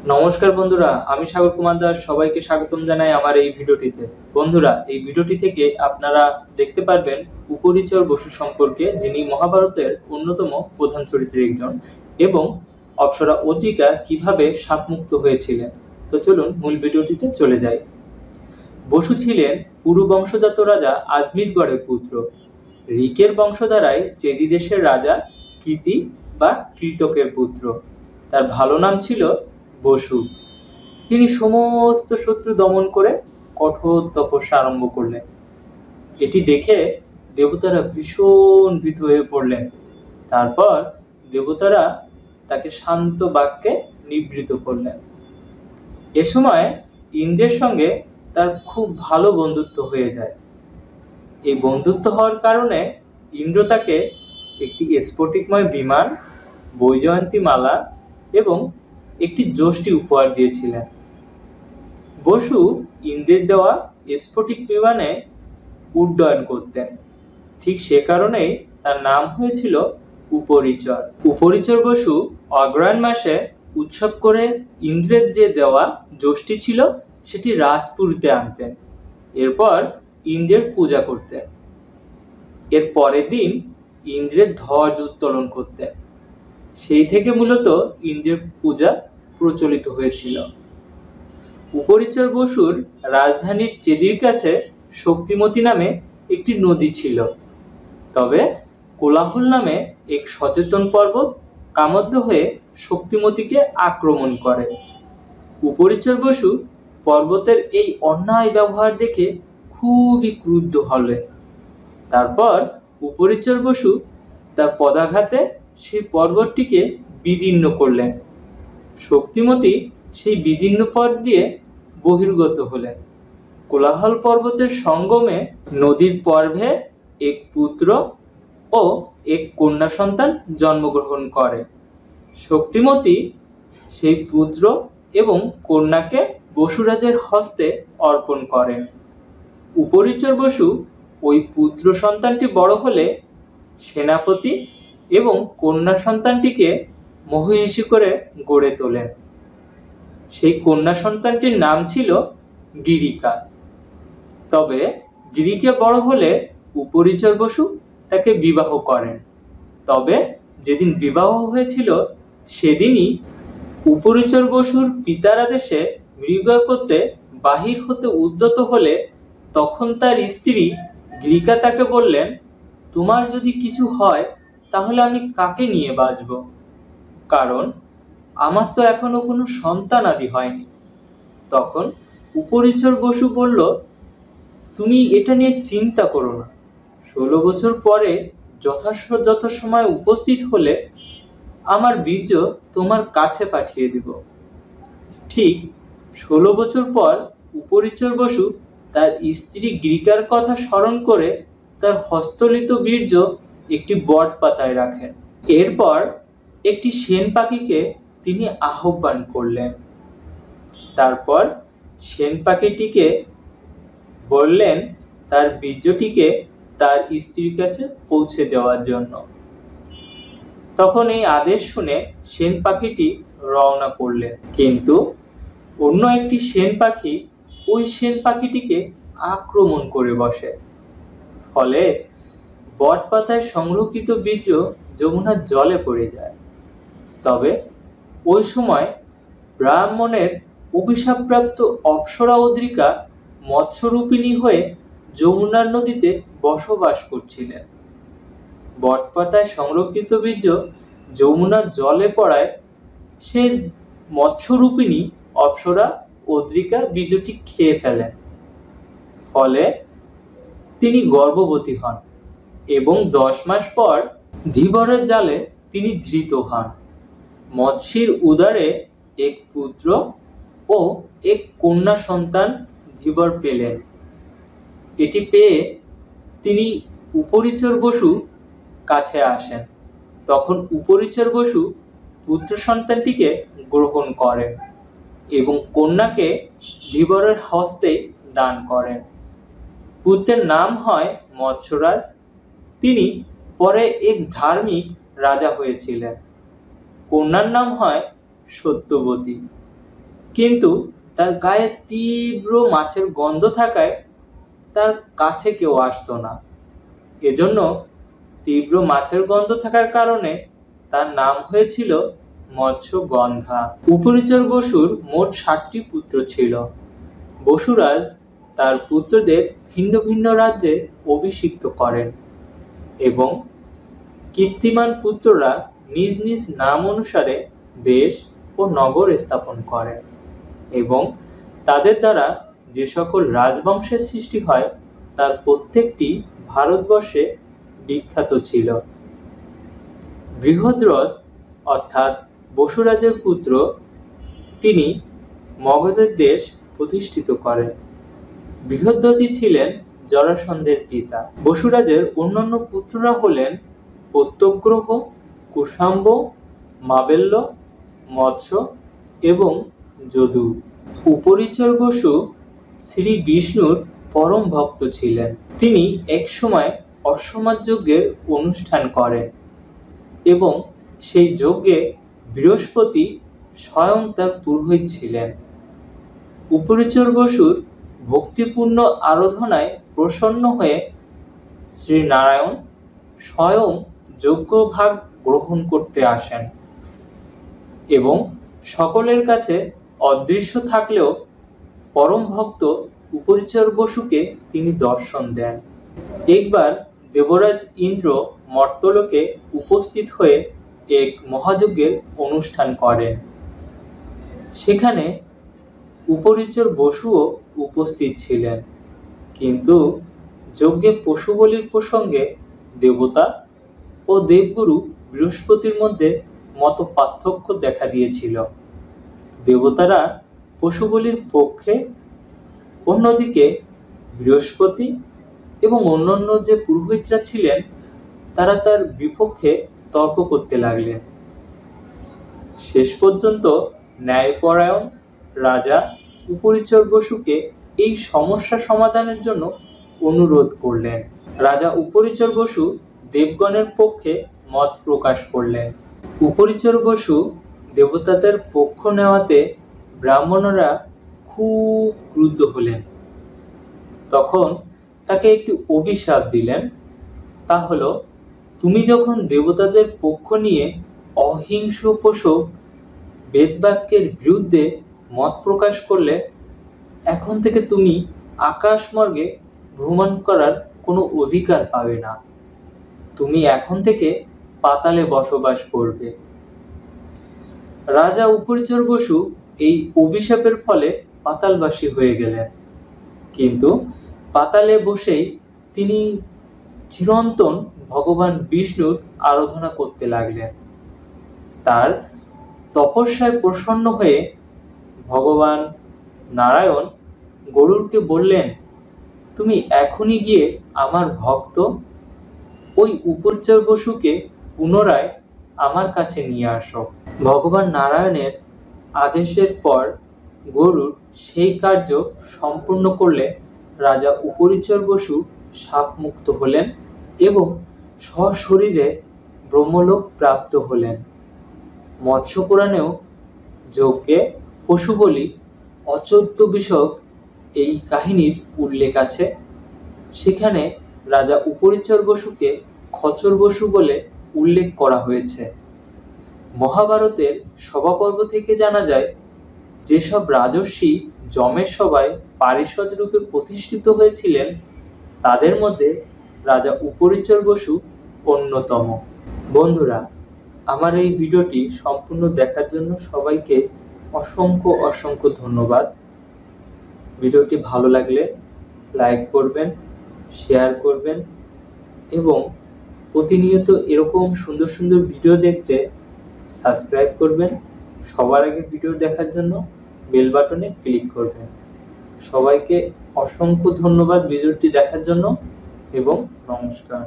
নমস্কার বন্ধুরা, আমি সাগর কুমার দাস সবাইকে স্বাগতম জানাই আমার এই ভিডিওটিতে। বন্ধুরা, এই ভিডিওটি থেকে আপনারা দেখতে পারবেন উপরিচর বসু সম্পর্কে, যিনি মহাভারতের অন্যতম প্রধান চরিত্রের একজন, এবং অপ্সরা অদ্রিকা কিভাবে শাপমুক্ত হয়েছিলেন। তো চলুন মূল ভিডিওটিতে চলে যাই। বসু ছিলেন পুরু বংশজাত রাজা আজমিরগড়ের পুত্র। ঋকের বংশধারায় চেদি দেশের রাজা কৃতি বা কৃতকের পুত্র। তার ভালো নাম ছিল বসু। তিনি সমস্ত শত্রু দমন করে কঠোর তপস্যা আরম্ভ করলেন। এটি দেখে দেবতারা ভীষণ ভীত হয়ে পড়লেন। তারপর দেবতারা তাকে শান্ত বাক্যে নিবৃত করলেন। এ সময় ইন্দ্রের সঙ্গে তার খুব ভালো বন্ধুত্ব হয়ে যায়। এই বন্ধুত্ব হওয়ার কারণে ইন্দ্র তাকে একটি স্ফটিকময় বিমান, বৈজয়ন্তী মালা এবং একটি যষ্টি উপহার দিয়েছিলেন। বসু ইন্দ্রের দেওয়া স্ফটিক বিমানে উড্ডয়ন করতেন। ঠিক সে কারণেই তার নাম হয়েছিল উপরিচর। উপরিচর বসু অগ্রহায়ণ মাসে উৎসব করে ইন্দ্রের যে দেওয়া যষ্টি ছিল সেটি রাজপুরীতে আনতেন। এরপর ইন্দ্রের পূজা করতেন। এর পরের দিন ইন্দ্রের ধ্বজ উত্তোলন করতেন। সেই থেকে মূলত ইন্দ্রের পূজা প্রচলিত হয়েছিল। উপরিচর বসুর রাজধানীর চেদির কাছে শক্তিমতী নামে একটি নদী ছিল। তবে কোলাহল নামে এক সচেতন পর্বত কামোদ্দ হয়ে শক্তিমতীকে আক্রমণ করে। উপরিচর বসু পর্বতের এই অন্যায় ব্যবহার দেখে খুবই ক্রুদ্ধ হলেন। তারপর উপরিচর বসু তার পদাঘাতে সেই পর্বতটিকে বিদীর্ণ করলেন। শক্তিমতী সেই বিদীর্ণ পথ দিয়ে বহির্গত হলেন। কোলাহল পর্বতের সঙ্গমে নদীর পর্বে এক পুত্র ও এক কন্যা সন্তান জন্মগ্রহণ করে। শক্তিমতী সেই পুত্র এবং কন্যাকে বসুরাজের হস্তে অর্পণ করেন। উপরিচর বসু ওই পুত্র সন্তানটি বড় হলে সেনাপতি এবং কন্যা সন্তানটিকে মহিষী করে গড়ে তোলেন। সেই কন্যা সন্তানটির নাম ছিল গিরিকা। তবে গিরিকা বড় হলে উপরিচর বসু তাকে বিবাহ করেন। তবে যেদিন বিবাহ হয়েছিল সেদিনই উপরিচর বসুর পিতার আদেশে মৃগ করতে বাহির হতে উদ্যত হলে তখন তার স্ত্রী গিরিকা তাকে বললেন, তোমার যদি কিছু হয় তাহলে আমি কাকে নিয়ে বাঁচব? কারণ আমার তো এখনো কোনো সন্তান আদি হয়নি। তখন উপরিচর বসু বলল, তুমি এটা নিয়ে চিন্তা করো না। 16 বছর পরে যথাযথ সময় উপস্থিত হলে আমার বীর্য তোমার কাছে পাঠিয়ে দেব। ঠিক 16 বছর পর উপরিচর বসু তার স্ত্রী গিরিকার কথা স্মরণ করে তার হস্তলিত বীর্য একটি বট পাতায় রাখেন। এরপর একটি সেন পাখিকে তিনি আহ্বান করলেন। তারপর সেন পাখিটিকে বললেন তার বীর্যটিকে তার স্ত্রীর কাছে পৌঁছে দেওয়ার জন্য। তখন এই আদেশ শুনে সেন পাখিটি রওনা করলেন। কিন্তু অন্য একটি সেন পাখি ওই সেন পাখিটিকে আক্রমণ করে বসে। ফলে বট পাতায় সংরক্ষিত বীর্য যমুনার জলে পড়ে যায়। তবে ওই সময় ব্রাহ্মণের অভিশাপপ্রাপ্ত অপ্সরা অদ্রিকা মৎস্যরূপিণী হয়ে যমুনার নদীতে বসবাস করছিলেন। বটপাতায় সংরক্ষিত বীর্য যমুনার জলে পড়ায় সে মৎস্যরূপিণী অপ্সরা অদ্রিকা বীর্যটি খেয়ে ফেলেন। ফলে তিনি গর্ভবতী হন এবং 10 মাস পর ধীবরের জালে তিনি ধৃত হন। মৎস্যের উদরে এক পুত্র ও এক কন্যা সন্তান ধীবর পেলেন। এটি পেয়ে তিনি উপরিচর বসু কাছে আসেন। তখন উপরিচর বসু পুত্র সন্তানটিকে গ্রহণ করেন এবং কন্যাকে ধীবরের হস্তে দান করেন। পুত্রের নাম হয় মৎস্যরাজ। তিনি পরে এক ধার্মিক রাজা হয়েছিলেন। কন্যার নাম হয় সত্যবতী। কিন্তু তার গায়ে তীব্র মাছের গন্ধ থাকায় তার কাছে কেউ আসতো না। এজন্য তীব্র মাছের গন্ধ থাকার কারণে তার নাম হয়েছিল মৎস্যগন্ধা। উপরিচর বসুর মোট 7টি পুত্র ছিল। বসুরাজ তার পুত্রদের ভিন্ন ভিন্ন রাজ্যে অভিষিক্ত করেন এবং কীর্তিমান পুত্ররা নিজ নিজ নাম অনুসারে দেশ ও নগর স্থাপন করেন এবং তাদের দ্বারা যে সকল রাজবংশের সৃষ্টি হয় তার প্রত্যেকটি ভারতবর্ষে বিখ্যাত ছিল। বৃহদ্রথ অর্থাৎ বসুরাজের পুত্র, তিনি মগধের দেশ প্রতিষ্ঠিত করেন। বৃহদ্রথই ছিলেন জরাসন্ধের পিতা। বসুরাজের অন্যান্য পুত্ররা হলেন প্রত্যগ্রহ, কুশাম্ব, মাবেল্য, মৎস্য এবং যদু। উপরিচর বসু শ্রী বিষ্ণুর পরম ভক্ত ছিলেন। তিনি একসময় অশ্বমেধ যজ্ঞের অনুষ্ঠান করেন এবং সেই যজ্ঞে বৃহস্পতি স্বয়ং তার পুরোহিত ছিলেন। উপরিচর বসুর ভক্তিপূর্ণ আরাধনায় প্রসন্ন হয়ে শ্রীনারায়ণ স্বয়ং যজ্ঞভাগ গ্রহণ করতে আসেন এবং সকলের কাছে অদৃশ্য থাকলেও পরম ভক্ত উপরিচর বসুকে তিনি দর্শন দেন। একবার দেবরাজ ইন্দ্র মর্তলোকে উপস্থিত হয়ে এক মহাযজ্ঞের অনুষ্ঠান করেন। সেখানে উপরিচর বসুও উপস্থিত ছিলেন, কিন্তু যজ্ঞে পশু বলির প্রসঙ্গে দেবতা ও দেবগুরু বৃহস্পতির মধ্যে মত পার্থক্য দেখা দিয়েছিল। দেবতারা পশু বলির পক্ষে, অন্যদিকে বৃহস্পতি এবং অন্যান্য যে পুরোহিতরা ছিলেন তারা তার বিপক্ষে তর্ক করতে লাগলেন। শেষ পর্যন্ত ন্যায়পরায়ণ রাজা উপরিচর বসুকে এই সমস্যা সমাধানের জন্য অনুরোধ করলেন। রাজা উপরিচর বসু দেবগণের পক্ষে মত প্রকাশ করলেন। উপরিচর বসু দেবতাদের পক্ষ নেওয়াতে ব্রাহ্মণরা খুব ক্রুদ্ধ হলেন। তখন তাকে একটি অভিশাপ দিলেন, তা হলো, তুমি যখন দেবতাদের পক্ষ নিয়ে অহিংসপোষক বেদবাক্যের বিরুদ্ধে মত প্রকাশ করলে, এখন থেকে তুমি আকাশমার্গে ভ্রমণ করার কোনো অধিকার পাবে না। তুমি এখন থেকে পাতালে বসবাস করবে। রাজা উপরিচর বসু এই অভিশাপের ফলে পাতালবাসী হয়ে গেলেন, কিন্তু পাতালে বসেই তিনি চিরন্তন ভগবান বিষ্ণুর আরাধনা করতে লাগলেন। তার তপস্যায় প্রসন্ন হয়ে ভগবান নারায়ণ গরুড়কে বললেন, তুমি এখনই গিয়ে আমার ভক্ত ওই উপরিচর বসুকে পুনরায় আমার কাছে নিয়ে আসো। ভগবান নারায়ণের আদেশের পর গরুড় সেই কার্য সম্পূর্ণ করলে রাজা উপরিচর বসু শাপমুক্ত হলেন এবং সশরীরে ব্রহ্মলোক প্রাপ্ত হলেন। মৎস্য পুরাণেও যজ্ঞে পশু বলি অচৌদ্য বিষয়ক এই কাহিনীর উল্লেখ আছে। সেখানে রাজা উপরিচর বসুকে খচর বসু বলে উল্লেখ করা হয়েছে। মহাভারতের সভাপর্ব থেকে জানা যায়, যেসব রাজর্ষি যমের সভায় পারিষদ রূপে প্রতিষ্ঠিত হয়েছিলেন তাদের মধ্যে রাজা উপরিচর বসু অন্যতম। বন্ধুরা, আমার এই ভিডিওটি সম্পূর্ণ দেখার জন্য সবাইকে অসংখ্য অসংখ্য ধন্যবাদ। ভিডিওটি ভালো লাগলে লাইক করবেন, শেয়ার করবেন এবং প্রতিনিয়ত এরকম সুন্দর সুন্দর ভিডিও দেখতে সাবস্ক্রাইব করবেন। সবার আগে ভিডিও দেখার জন্য বেল বাটনে ক্লিক করবেন। সবাইকে অসংখ্য ধন্যবাদ ভিডিওটি দেখার জন্য এবং নমস্কার।